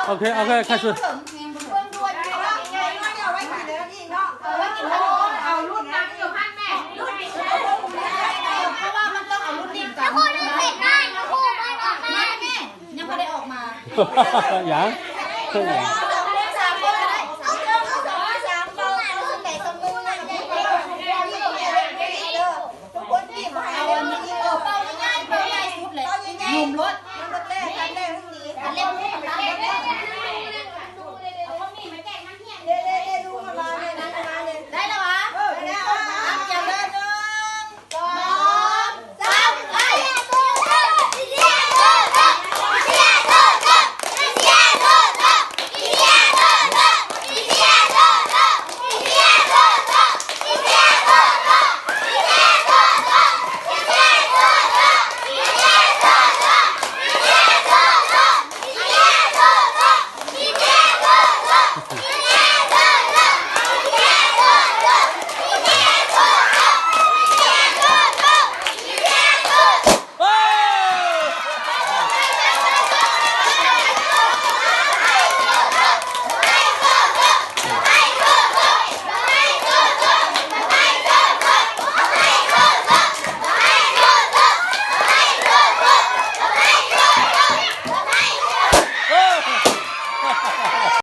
OK OK 开始。เอารุ่นนั้นอยู่พันแม่รุ่นนี้เพราะว่ามันต้องเอารุ่นนี้กัน ครูนึกเสร็จได้นะครูไม่ออกมา แม่ยังไม่ได้ออกมา ยังยัง หนุ่มรถ เล่น